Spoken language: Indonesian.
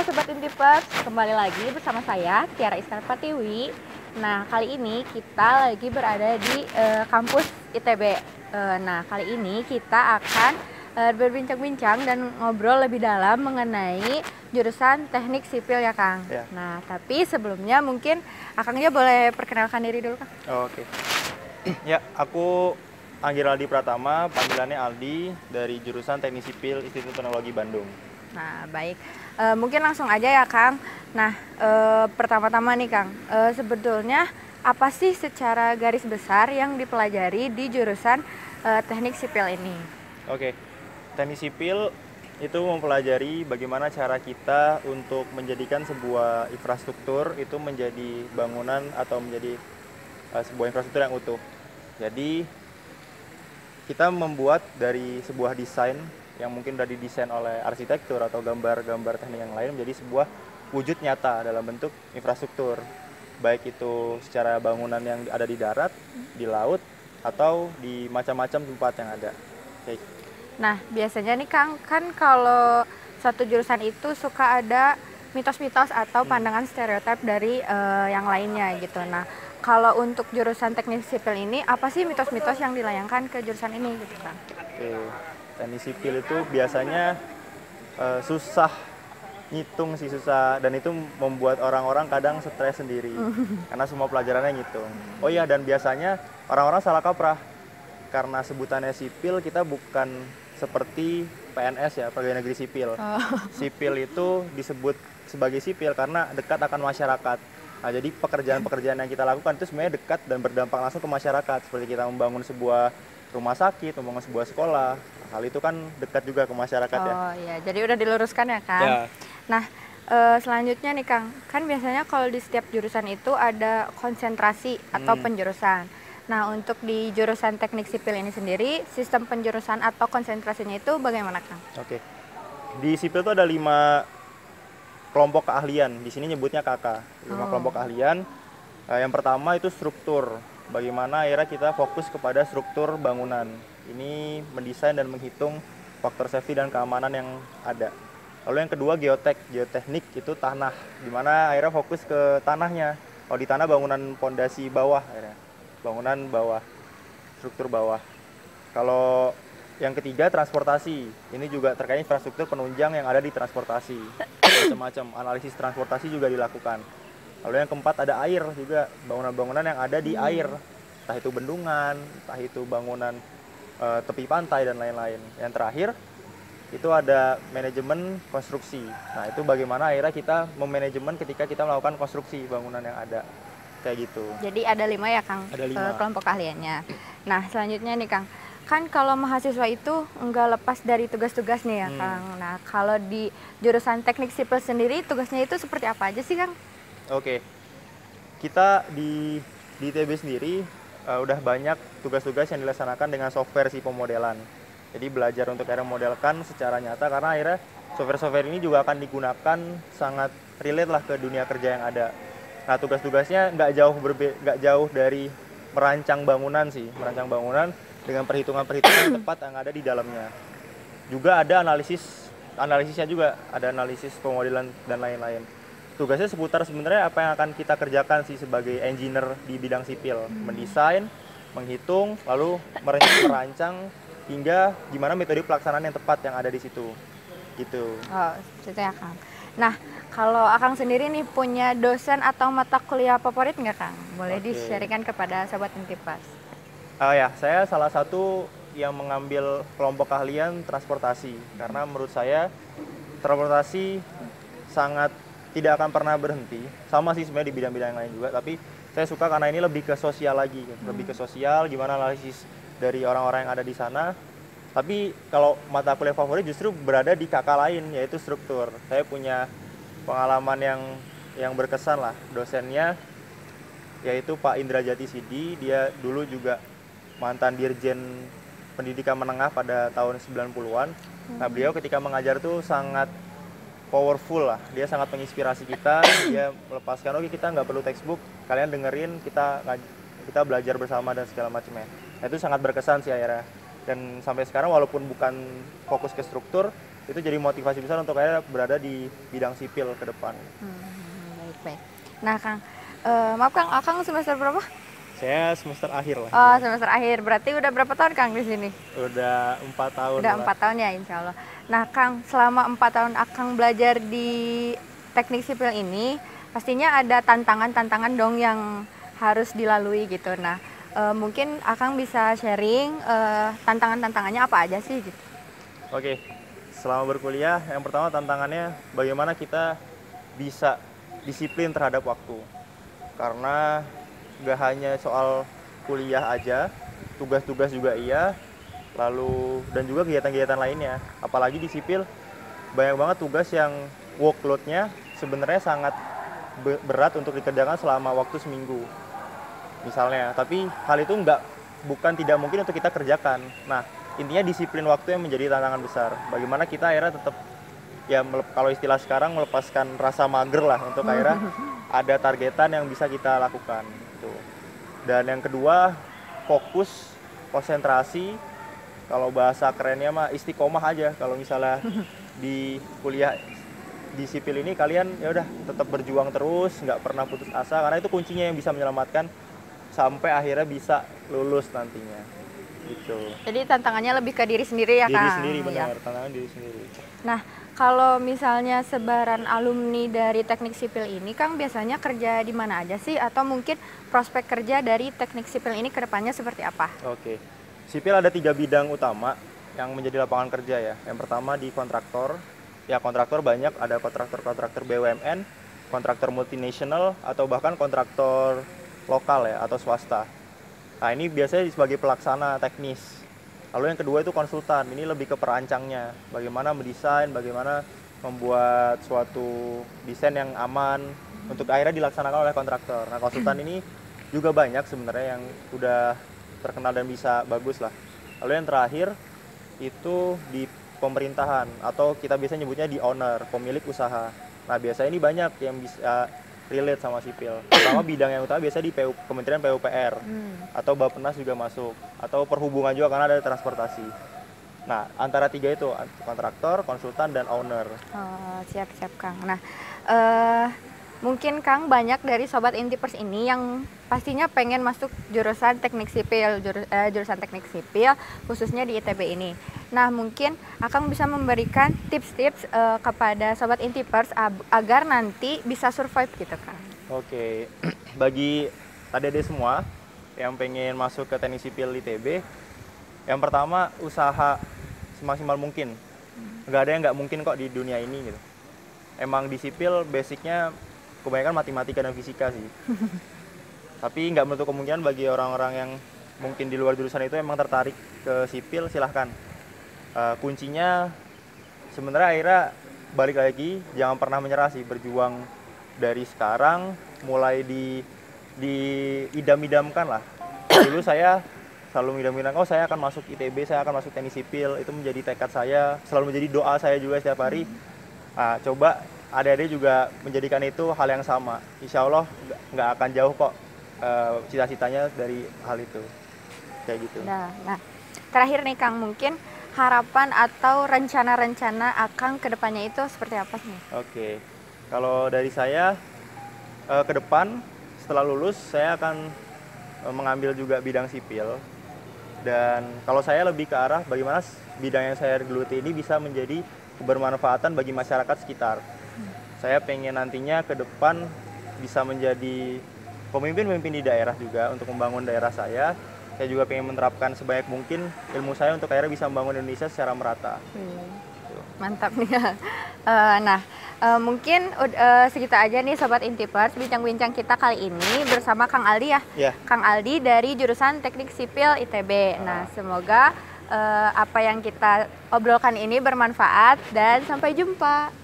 Sobat Intipers, kembali lagi bersama saya Tiara Iskandar Pratiwi. Nah, kali ini kita lagi berada di kampus ITB. Nah, kali ini kita akan berbincang-bincang dan ngobrol lebih dalam mengenai jurusan teknik sipil ya Kang. Ya. Nah, tapi sebelumnya mungkin Akangnya boleh perkenalkan diri dulu Kang. Oke. Ya, aku Anggir Aldi Pratama, panggilannya Aldi dari jurusan Teknik Sipil Institut Teknologi Bandung. Nah, baik. Mungkin langsung aja ya, Kang. Nah, pertama-tama nih, Kang. Sebetulnya apa sih secara garis besar yang dipelajari di jurusan teknik sipil ini? Oke. Teknik Sipil itu mempelajari bagaimana cara kita untuk menjadikan sebuah infrastruktur itu menjadi bangunan atau menjadi sebuah infrastruktur yang utuh. Jadi kita membuat dari sebuah desain yang mungkin sudah didesain oleh arsitektur atau gambar-gambar teknik yang lain menjadi sebuah wujud nyata dalam bentuk infrastruktur. Baik itu secara bangunan yang ada di darat, di laut, atau di macam-macam tempat yang ada. Oke. Nah, biasanya nih, Kang, kan kalau satu jurusan itu suka ada mitos-mitos atau pandangan stereotip dari yang lainnya gitu. Nah, kalau untuk jurusan teknik sipil ini, apa sih mitos-mitos yang dilayangkan ke jurusan ini gitu, Kang? Oke. Teknik sipil itu biasanya susah ngitung sih, susah, dan itu membuat orang-orang kadang stres sendiri karena semua pelajarannya ngitung. Oh iya, dan biasanya orang-orang salah kaprah karena sebutannya sipil, kita bukan seperti PNS ya, pegawai negeri sipil. Sipil itu disebut sebagai sipil karena dekat akan masyarakat. Nah, jadi pekerjaan-pekerjaan yang kita lakukan itu sebenarnya dekat dan berdampak langsung ke masyarakat. Seperti kita membangun sebuah rumah sakit, membangun sebuah sekolah. Hal itu kan dekat juga ke masyarakat ya. Oh iya, jadi udah diluruskan ya, Kang? Ya. Nah, selanjutnya nih, Kang. Kan biasanya kalau di setiap jurusan itu ada konsentrasi atau penjurusan. Nah, untuk di jurusan teknik sipil ini sendiri, sistem penjurusan atau konsentrasinya itu bagaimana, Kang? Oke. Di sipil itu ada 5 kelompok keahlian. Di sini nyebutnya KK. 5 kelompok keahlian. Yang pertama itu struktur. Bagaimana akhirnya kita fokus kepada struktur bangunan. Ini mendesain dan menghitung faktor safety dan keamanan yang ada. Lalu yang kedua geoteknik itu tanah. Dimana akhirnya fokus ke tanahnya. Kalau di tanah bangunan pondasi bawah akhirnya. Bangunan bawah, struktur bawah. Kalau yang ketiga transportasi, ini juga terkait infrastruktur penunjang yang ada di transportasi. Macam-macam analisis transportasi juga dilakukan. Lalu yang keempat ada air juga, bangunan-bangunan yang ada di air, entah itu bendungan, entah itu bangunan tepi pantai dan lain-lain. Yang terakhir itu ada manajemen konstruksi. Nah, itu bagaimana akhirnya kita memanajemen ketika kita melakukan konstruksi bangunan yang ada. Kayak gitu. Jadi ada 5 ya, Kang, Ada 5. kelompok keahliannya. Nah, selanjutnya nih, Kang. Kan kalau mahasiswa itu nggak lepas dari tugas-tugas nih ya, Kang. Nah, kalau di jurusan teknik sipil sendiri, tugasnya itu seperti apa aja sih, Kang? Oke. Kita di ITB sendiri udah banyak tugas-tugas yang dilaksanakan dengan software si pemodelan. Jadi belajar untuk akhirnya modelkan secara nyata, karena akhirnya software-software ini juga akan digunakan sangat relate lah ke dunia kerja yang ada. Nah, tugas-tugasnya nggak jauh dari merancang bangunan sih, merancang bangunan dengan perhitungan-perhitungan yang tepat yang ada di dalamnya. Juga ada analisisnya juga, ada analisis pemodelan dan lain-lain. Tugasnya seputar sebenarnya apa yang akan kita kerjakan sih sebagai engineer di bidang sipil, mendesain, menghitung, lalu merancang hingga gimana metode pelaksanaan yang tepat yang ada di situ. Gitu. Oh, seperti itu ya, Kang. Nah, kalau Akang sendiri nih punya dosen atau mata kuliah favorit nggak, Kang? Boleh di-sharingkan kepada Sobat Intipers. Ya, saya salah satu yang mengambil kelompok keahlian transportasi, karena menurut saya transportasi sangat tidak akan pernah berhenti. Sama sih sebenarnya di bidang-bidang yang lain juga, tapi saya suka karena ini lebih ke sosial lagi, lebih ke sosial, gimana analisis dari orang-orang yang ada di sana. Tapi kalau mata kuliah favorit justru berada di KK lain, yaitu struktur. Saya punya pengalaman yang berkesan lah. Dosennya yaitu Pak Indra Jati Sidi, dia dulu juga mantan Dirjen Pendidikan Menengah pada tahun 90-an. Nah, beliau ketika mengajar tuh sangat powerful lah. Dia sangat menginspirasi kita. Dia melepaskan, oke, kita nggak perlu textbook, kalian dengerin, kita belajar bersama dan segala macamnya. Nah, itu sangat berkesan sih akhirnya. Dan sampai sekarang walaupun bukan fokus ke struktur, itu jadi motivasi besar untuk akhirnya berada di bidang sipil ke depan. Baik. Nah Kang, maaf Kang, Akang semester berapa? Saya semester akhir lah. Oh, semester akhir. Berarti udah berapa tahun Kang di sini? Udah 4 tahun. Udah 4 tahun ya, insya Allah. Nah Kang, selama 4 tahun Akang belajar di teknik sipil ini, pastinya ada tantangan-tantangan dong yang harus dilalui gitu. Nah, mungkin Akang bisa sharing tantangan-tantangannya apa aja sih gitu? Oke, selama berkuliah, yang pertama tantangannya bagaimana kita bisa disiplin terhadap waktu. Karena gak hanya soal kuliah aja, tugas-tugas juga iya, lalu dan juga kegiatan-kegiatan lainnya. Apalagi di sipil banyak banget tugas yang workload-nya sebenarnya sangat berat untuk dikerjakan selama waktu seminggu misalnya. Tapi hal itu bukan tidak mungkin untuk kita kerjakan. Nah, intinya disiplin waktu yang menjadi tantangan besar. Bagaimana kita akhirnya tetap ya kalau istilah sekarang melepaskan rasa mager lah untuk akhirnya ada targetan yang bisa kita lakukan. Dan yang kedua, fokus, konsentrasi. Kalau bahasa kerennya mah istiqomah aja. Kalau misalnya di kuliah di sipil ini kalian ya udah tetap berjuang terus, nggak pernah putus asa, karena itu kuncinya yang bisa menyelamatkan sampai akhirnya bisa lulus nantinya. Gitu. Jadi tantangannya lebih ke diri sendiri ya Kang? Diri sendiri, benar. Ya. Tantangan diri sendiri. Nah, kalau misalnya sebaran alumni dari teknik sipil ini, Kang biasanya kerja di mana aja sih? Atau mungkin prospek kerja dari teknik sipil ini ke depannya seperti apa? Oke, sipil ada 3 bidang utama yang menjadi lapangan kerja ya. Yang pertama di kontraktor, ya kontraktor banyak, ada kontraktor BUMN, kontraktor multinasional, atau bahkan kontraktor lokal ya, atau swasta. Nah ini biasanya sebagai pelaksana teknis. Lalu yang kedua itu konsultan, ini lebih ke perancangnya, bagaimana mendesain, bagaimana membuat suatu desain yang aman untuk akhirnya dilaksanakan oleh kontraktor. Nah konsultan ini juga banyak sebenarnya yang udah terkenal dan bisa bagus lah. Lalu yang terakhir itu di pemerintahan, atau kita biasanya nyebutnya di owner, pemilik usaha. Nah biasanya ini banyak yang bisa relate sama sipil. Pertama bidang yang utama biasanya di Kementerian PUPR, atau Bappenas juga masuk, atau perhubungan juga karena ada transportasi. Nah antara 3 itu, kontraktor, konsultan, dan owner. Oh, siap Kang. Nah, mungkin Kang banyak dari Sobat Intipers ini yang pastinya pengen masuk jurusan teknik sipil, jurusan teknik sipil khususnya di ITB ini. Nah mungkin Akang bisa memberikan tips-tips kepada Sobat Intipers agar nanti bisa survive gitu Kang. Oke, bagi adik-adik semua yang pengen masuk ke teknik sipil ITB, yang pertama usaha semaksimal mungkin. Nggak ada yang nggak mungkin kok di dunia ini gitu. Emang di sipil basicnya kebanyakan matematika dan fisika sih. Tapi nggak menutup kemungkinan bagi orang-orang yang mungkin di luar jurusan itu emang tertarik ke sipil, silahkan. Kuncinya sebenarnya akhirnya balik lagi, jangan pernah menyerah sih, berjuang dari sekarang, mulai diidam-idamkan lah. Dulu saya selalu idam-idamkan, oh saya akan masuk ITB, saya akan masuk teknik sipil, itu menjadi tekad saya, selalu menjadi doa saya juga setiap hari. Coba adik-adik juga menjadikan itu hal yang sama, insya Allah nggak akan jauh kok cita-citanya dari hal itu, kayak gitu. Nah, terakhir nih Kang, mungkin harapan atau rencana-rencana Akang ke depannya itu seperti apa sih? Oke, kalau dari saya ke depan setelah lulus saya akan mengambil juga bidang sipil, dan kalau saya lebih ke arah bagaimana bidang yang saya geluti ini bisa menjadi kebermanfaatan bagi masyarakat sekitar. Saya pengen nantinya ke depan bisa menjadi pemimpin-pemimpin di daerah juga untuk membangun daerah saya. Saya juga pengen menerapkan sebanyak mungkin ilmu saya untuk akhirnya bisa membangun Indonesia secara merata. Mantap nih. Mungkin segitu aja nih Sobat Intipers bincang-bincang kita kali ini bersama Kang Aldi ya. Yeah. Kang Aldi dari jurusan Teknik Sipil ITB. Nah, semoga apa yang kita obrolkan ini bermanfaat dan sampai jumpa.